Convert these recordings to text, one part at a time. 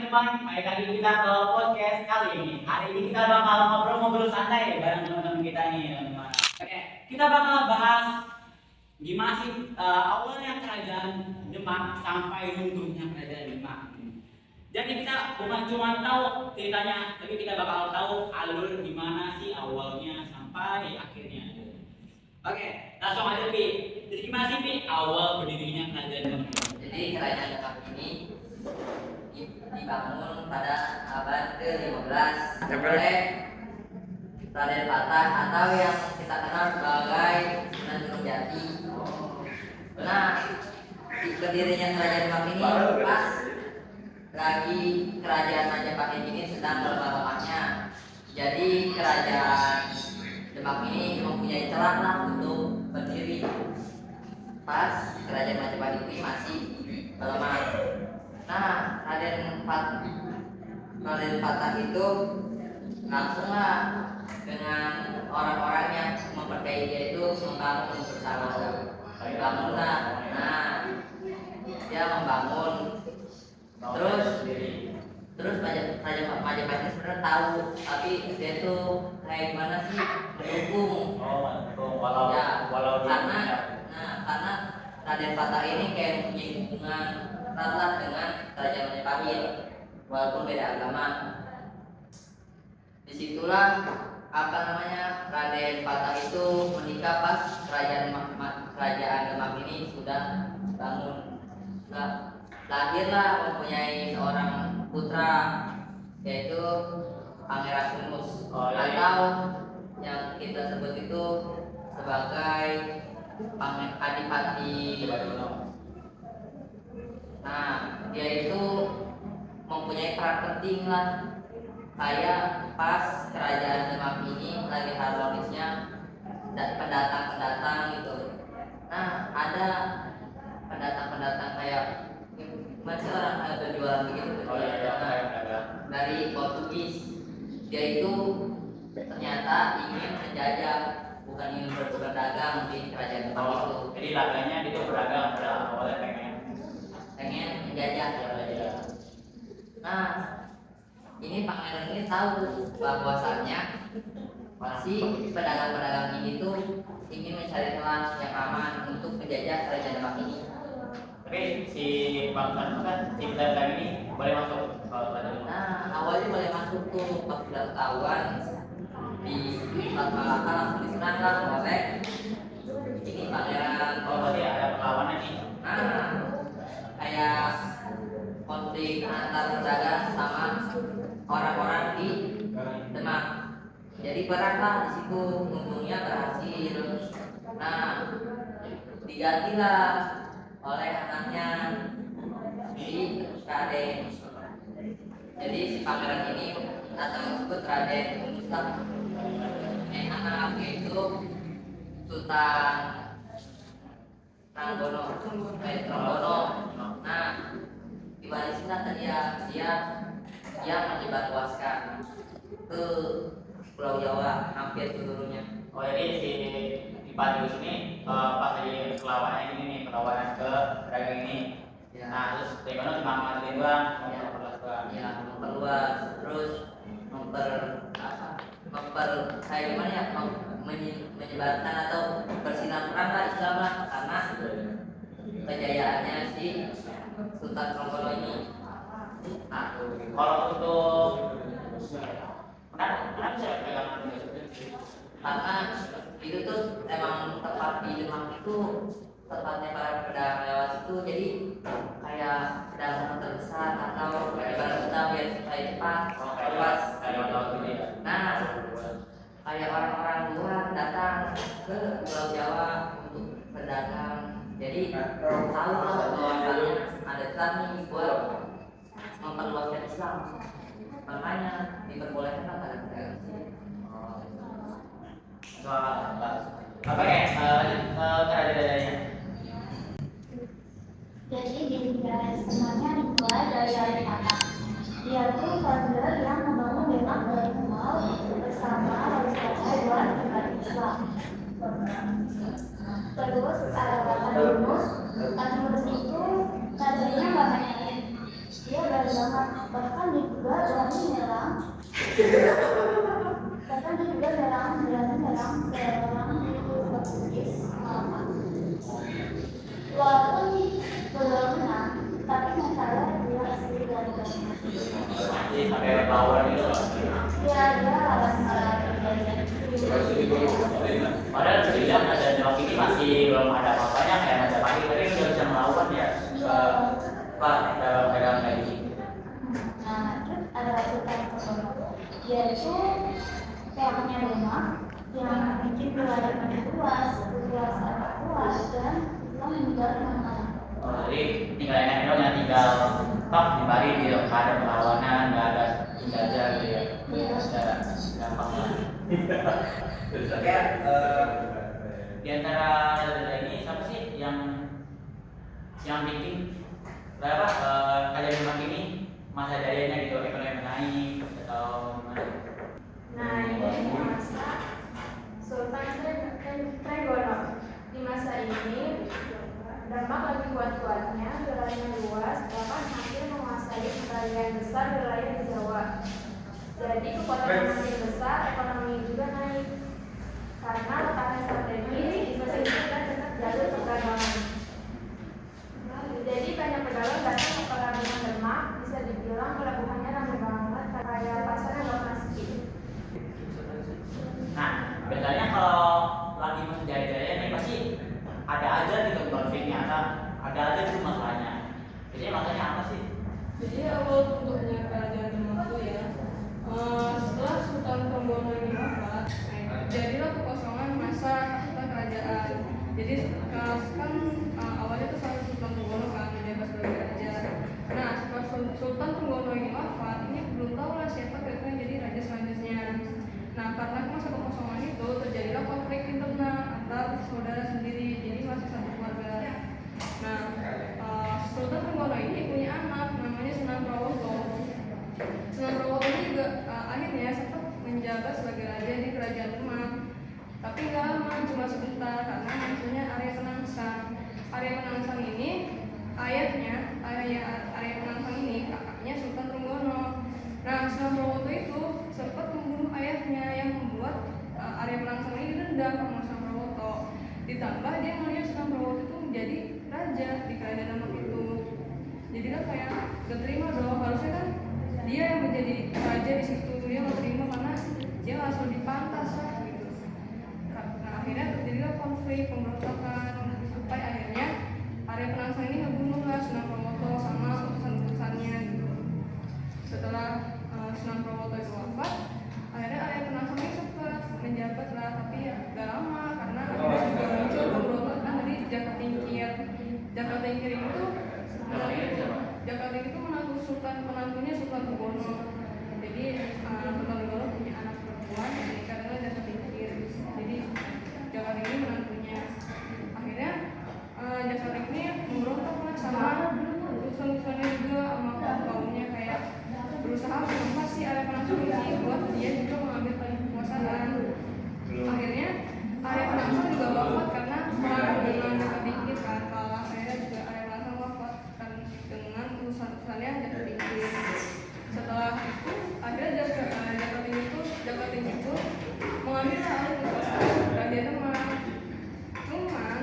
teman-teman, balik lagi kita ke podcast kali ini. Hari ini kita bakal ngobrol-ngobrol santai bareng teman-teman kita nih, teman-teman. Oke, kita bakal bahas gimana sih awalnya kerajaan Demak sampai runtuhnya kerajaan Demak. Jadi kita bukan cuma tahu ceritanya, tapi kita bakal tahu alur gimana sih awalnya sampai akhirnya. Oke, langsung aja Pi. Jadi gimana sih Pi awal berdirinya kerajaan Demak? Jadi kerajaan Demak ini dibangun pada abad ke-15 oleh Raden Patah atau yang kita kenal sebagai Sunan Gunung Jati. Nah, berdirinya kerajaan Demak ini pas lagi kerajaan Majapahit ini sedang melemah-lemahnya. Jadi kerajaan Demak ini mempunyai celah lah untuk berdiri pas kerajaan Majapahit ini masih melemah. Nah, Raden Patah itu langsunglah dengan orang-orang yang mempercayai dia itu membangun bersama. Bangunlah. Nah, dia membangun. Terus Majapahit ini sebenarnya tahu, tapi dia tuh kayak gimana sih mendukung. Karena Raden Patah ini kayak punya hubungan erat dengan kerajaan Majapahit walaupun beda agama. Disitulah Raden Patah itu menikah pas kerajaan Demak ini sudah bangun. Lahirlah mempunyai seorang putra yaitu Pangeran Kunus atau yang kita sebut itu sebagai Adipati. Nah, dia itu mempunyai peran penting lah. Kayak pas kerajaan Demak ini lagi harmonisnya dan pendatang-pendatang gitu. Nah, ada pendatang-pendatang kayak macam orang berjualan begitu. Dari Portugis. Dia itu ternyata ingin menjajah, bukan ingin berdagang di kerajaan Demak itu. Jadi laganya itu berdagang, awalnya pengen menjajah. Nah, ini pangeran ini tahu bahwasannya si pedagang-pedagang ini tuh ingin mencari celah yang aman untuk menjajah kerajaan Demak ini. Tapi si bangsa kan si pedagang ini boleh masuk kalau kerajaan. Nah, awalnya boleh masuk tuh pas sudah ketahuan di Selat Malaka langsung diserang oleh ini pangeran. Berarti ada perlawanan nih. Nah, kayak konflik antar pedagang sama orang-orang di Demak. Jadi beratlah di situ, untungnya berhasil. Nah, digantilah oleh anaknya si Raden. Jadi si pangeran ini datang disebut Raden Mustaq. Anaknya itu Sultan Trenggono. Nah, diwarislah dia menyebarluaskan ke Pulau Jawa hampir seluruhnya. Oh jadi si Dipadius ini pas lagi perlawanan ini nih, perlawanan ke pedagang ini. Ya. Nah terus Trenggono cuma ngajarin doang, memperluas, terus kayak gimana ya, menyebarkan atau bersinar-sinar lah Islam lah, karena kejayaannya si Sultan Trenggono ini. Nah kalau untuk kenapa saya pegangan Karena itu tuh emang tempat di Demak itu tempatnya para pedagang lewat itu, jadi kayak pedagang terbesar atau pedagang kita biar supaya cepat luas. Nah, kayak orang-orang luar datang ke Pulau Jawa untuk berdagang, jadi tahu lah bahwasannya ada Islam nih buat memperluaskan Islam, makanya diperbolehkan pada pedagang sini. Apa ya kerajaan-kerajaannya? Jadi di negara semuanya dimulai dari Raden Patah. Dia tuh founder yang membangun Demak dari nol bersama Raden Patah buat umat Islam. Terus ada Raden Yunus. Raden Yunus itu rajanya nggak main. Dia beragama, bahkan lawan gitu loh. Ya, dia lawan para penjajah. Padahal sebenarnya ada Dewak ini masih belum ada apa-apanya kayak Majapahit, tapi udah bisa melawan ya Pak dalam kayak gini. Nah, terus ada Sultan Tokono. Dia itu pihaknya Demak yang bikin wilayah lebih luas, kekuasaan luas, dan Islam meninggal mana. Oh, jadi tinggal enak dong yang tinggal Pak di Bali gitu, nggak ada perlawanan, nggak ada penjajah gitu ya. Udah gampang lah. Oke, di antara ini siapa sih yang bikin berapa kalian Demak ini masa jayanya gitu, ekonomi naik atau gimana? Nah, ini masa Sultan Trenggono. Di masa ini, Demak lagi kuat-kuatnya, wilayahnya luas, bahkan hampir menguasai sebagian besar wilayah di Jawa. Jadi kekuatan makin besar, ekonomi juga naik. Karena letaknya strategis, diposisikan dekat jalur perdagangan. Jadi banyak pedagang datang ke pelabuhan Demak, bisa dibilang pelabuhannya ramai banget, kayak pasar yang gak pernah sepi. Nah, biasanya kalau lagi masa jaya-jaya ini pasti ada aja gitu konfliknya, ada aja tuh masalahnya. Biasanya masalahnya apa sih? Jadi awal bentuknya kerajaan Demak itu ya, setelah Sultan Trenggono ini wafat, jadilah kekosongan masa kerajaan. Jadi kan awalnya itu sama Sultan Trenggono kan menjabat sebagai raja. Nah setelah Sultan Trenggono ini wafat, ini belum tahu lah siapa kira-kira yang jadi raja selanjutnya. Nah karena masa kekosongan itu terjadilah konflik internal antar saudara sendiri, jadi masih satu keluarga. Nah Sultan Trenggono ini punya anak namanya Sunan Prawoto. Sunan Prawoto ini juga akhirnya sempat menjabat sebagai raja di kerajaan Demak. Tapi nggak lama, cuma sebentar karena maksudnya Arya Penangsang. Arya Penangsang ini ayah Arya Penangsang ini kakaknya Sultan Trenggono. Nah Sunan Prawoto itu sempat membunuh ayahnya yang membuat Arya Penangsang ini dendam sama Sunan Prawoto. Ditambah dia melihat Sunan Prawoto itu menjadi raja di kerajaan Demak itu. Jadi kan kayak gak terima dong, harusnya kan dia yang menjadi raja di situ, dia gak terima karena dia langsung dipantas lah gitu. Nah akhirnya terjadilah konflik pemberontakan sampai akhirnya Arya Penangsang ini ngebunuh lah Sunan Prawoto sama utusan-utusannya gitu. Setelah Sunan Prawoto itu wafat, akhirnya Arya Penangsang ini sempat menjabat lah, tapi ya gak lama karena akhirnya juga muncul pemberontakan dari Jaka Tingkir. Jaka Tingkir itu penantunya Sultan Trenggono. Jadi Sultan Trenggono punya anak perempuan menikah dengan Jaka Tingkir. Jadi Jaka Tingkir menantunya. Akhirnya Jaka Tingkir memberontak lah sama utusan-utusannya juga sama kaumnya, kayak berusaha menempasi Arya Penangsang ini buat dia juga mengambil kekuasaan. Akhirnya Arya Penangsang juga wafat karena perang dengan Jaka Tingkir kan kalah. Akhirnya juga Arya Penangsang wafat kan dengan utusan-utusannya Jaka Tingkir. Setelah itu akhirnya Jaka Tingkir itu mengambil alih kekuasaan kerajaan Demak. Cuman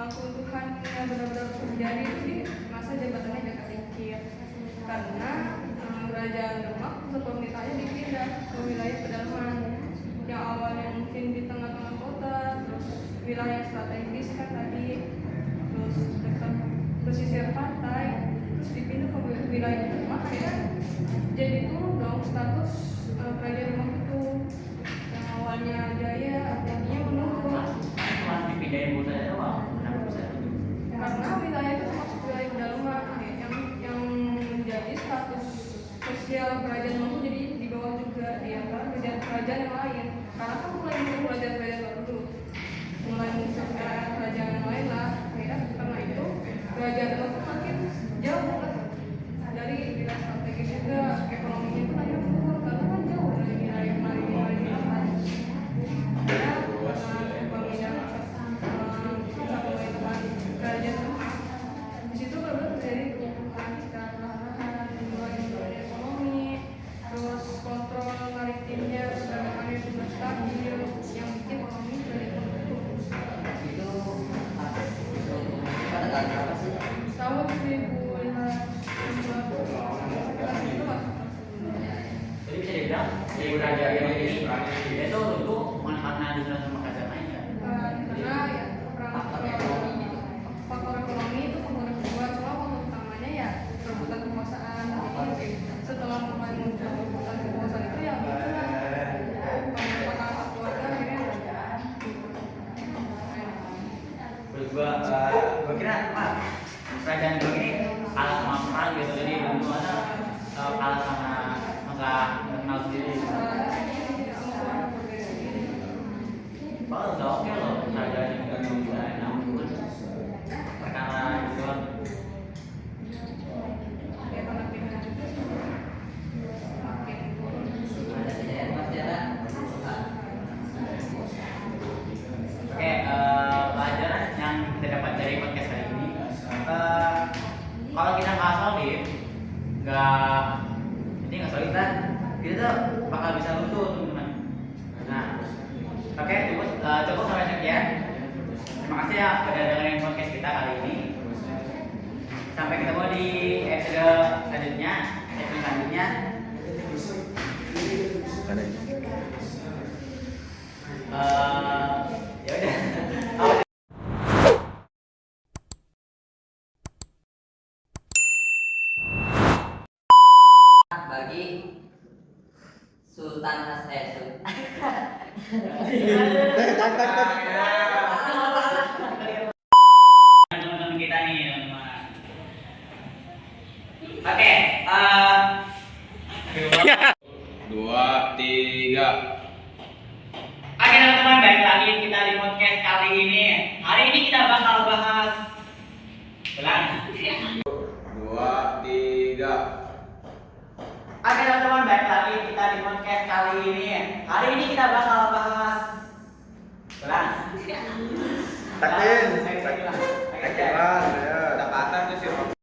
keuntungannya benar-benar terjadi itu di masa jabatannya Jaka Tingkir, karena kerajaan Demak pusat pemerintahnya dipindah ke wilayah pedalaman yang awalnya mungkin di tengah-tengah kota, terus wilayah strategis kan tadi, terus dekat pesisir pantai, terus dipindah ke wilayah Demak. Akhirnya jadi turun dong status kerajaan Demak itu, yang awalnya jaya artinya menurun. Cuma dipindahin budaya doang, kenapa bisa gitu? Karena wilayah itu termasuk wilayah pedalaman yang menjadi status sosial kerajaan itu jadi di bawah juga di antara kerajaan yang lain. Karena kan mulai muncul kerajaan-kerajaan baru, mulai muncul kerajaan yang lain lah. Akhirnya karena itu kerajaan itu makin jauh lah dari wilayah strategis juga, ekonominya pun akhirnya turun karena kan jauh dari wilayah yang lain. Ya, pemindahan pusat pemerintahan kerajaan Demak di situ baru terjadi perubahan secara perlahan, mulai dari ekonomi, terus kontrol maritimnya sudah ada sudah stabil, yang bikin ekonomi dari terputus. Itu pada tahun berapa sih? Tahun 1550 sekitar itu lah. Ibu Raja yang ini itu manfaatnya di dalam kerajaan ya. Karena ya faktor ekonomi itu faktor kedua, cuma faktor utamanya ya perebutan kekuasaan. Jadi setelah mulai muncul perebutan kekuasaan itu ya pemanfaatan keluarga akhirnya Gua kira kerajaan gue ini kalah sama perang gitu, jadi tentu ada kalah sama masalah internal sendiri. Kalau udah oke loh kerajaan yang udah bisa enak perkara gitu. Ada kejadian masih ada. Oke, pelajaran yang kita dapat dari podcast hari ini, kalau kita nggak solid, nggak solid kan, kita tuh bakal bisa luntur teman-teman. Nah, oke, cukup sampai sekian. Terima kasih ya udah dengerin podcast kita kali ini. Sampai ketemu di episode selanjutnya. Ya udah. Bagi Sultan Teman-teman kita nih, teman-teman. Oke, 2, 3. Oke teman-teman, balik lagi kita di podcast kali ini. Hari ini kita bakal bahas ulang. 2, 3. Oke teman-teman, balik lagi kita di podcast kali ini. Hari ini kita bakal bahas ulang. Takin. Saya ulang. Takin. Ya, dapatan tuh sih.